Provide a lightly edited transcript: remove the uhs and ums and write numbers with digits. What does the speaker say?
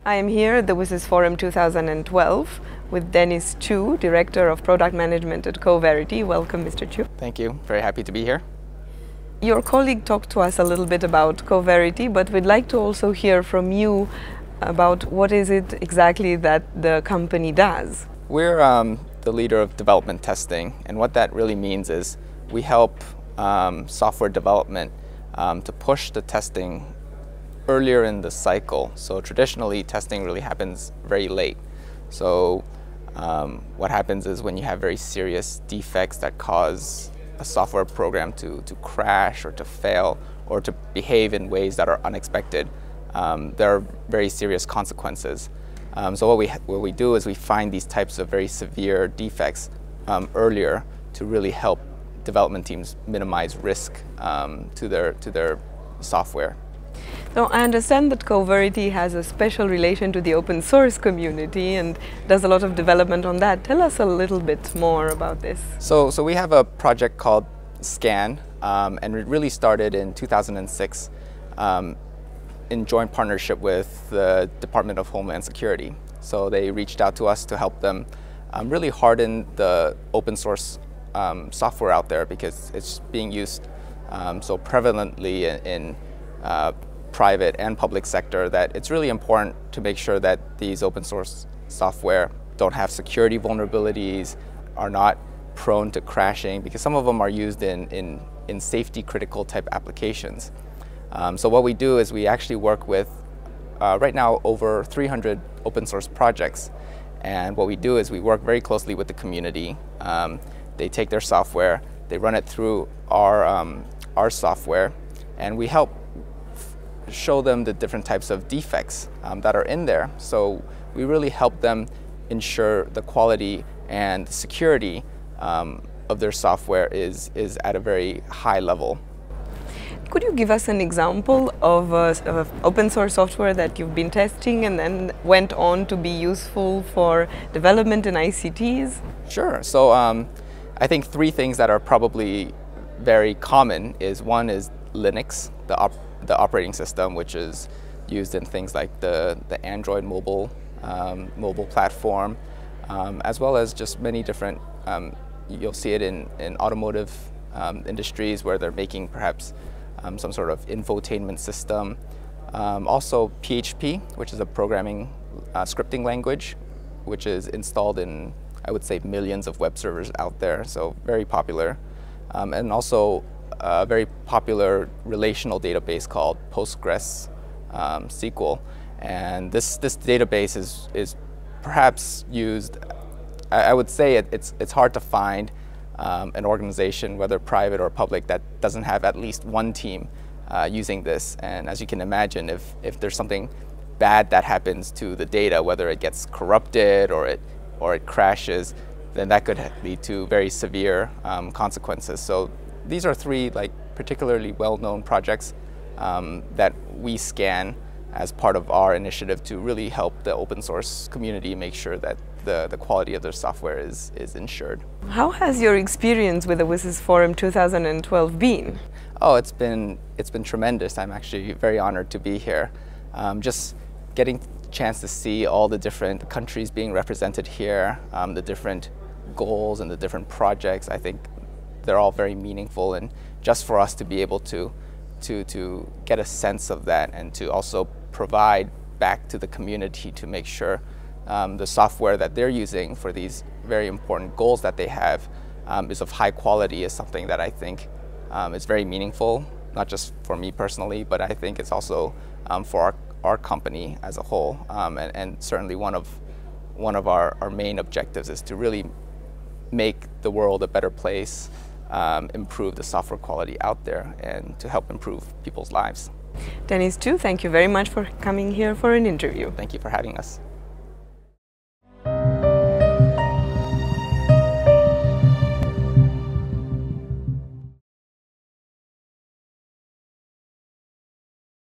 I am here at the ITWSIS Forum 2012 with Dennis Chu, Director of Product Management at Coverity. Welcome, Mr. Chu. Thank you. Very happy to be here. Your colleague talked to us a little bit about Coverity, but we'd like to also hear from you about what is it exactly that the company does. We're the leader of development testing, and what that really means is we help software development to push the testing earlier in the cycle. So traditionally, testing really happens very late. So what happens is when you have very serious defects that cause a software program to crash or to fail or to behave in ways that are unexpected, there are very serious consequences. So what we do is we find these types of very severe defects earlier to really help development teams minimize risk to their software. So I understand that Coverity has a special relation to the open source community and does a lot of development on that. Tell us a little bit more about this. So we have a project called SCAN, and it really started in 2006 in joint partnership with the Department of Homeland Security. So they reached out to us to help them really harden the open source software out there, because it's being used so prevalently in private and public sector that it's really important to make sure that these open source software don't have security vulnerabilities, are not prone to crashing, because some of them are used in safety critical type applications. So what we do is we actually work with right now over 300 open source projects, and what we do is we work very closely with the community. They take their software, they run it through our software, and we help show them the different types of defects that are in there. So we really help them ensure the quality and security of their software is at a very high level. Could you give us an example of open source software that you've been testing and then went on to be useful for development in ICTs? Sure. So I think three things that are probably very common is, one is Linux, the operating system, which is used in things like the Android mobile platform, as well as just many different, you'll see it in automotive industries where they're making perhaps some sort of infotainment system. Also PHP, which is a programming scripting language, which is installed in, I would say, millions of web servers out there, so very popular. And also a very popular relational database called Postgres SQL. And this database is perhaps used, I would say it's hard to find an organization, whether private or public, that doesn't have at least one team using this. And as you can imagine, if there's something bad that happens to the data, whether it gets corrupted or it crashes, then that could lead to very severe consequences. So these are three particularly well-known projects that we scan as part of our initiative to really help the open source community make sure that the quality of their software is ensured. How has your experience with the ITWSIS Forum 2012 been? Oh, it's been tremendous. I'm actually very honored to be here. Just getting a chance to see all the different countries being represented here, the different goals and the different projects, I think they're all very meaningful, and just for us to be able to get a sense of that and to also provide back to the community to make sure the software that they're using for these very important goals that they have is of high quality is something that I think is very meaningful, not just for me personally, but I think it's also for our company as a whole, and certainly one of our main objectives is to really make the world a better place, improve the software quality out there, and to help improve people's lives. Dennis Chu, thank you very much for coming here for an interview. Thank you for having us.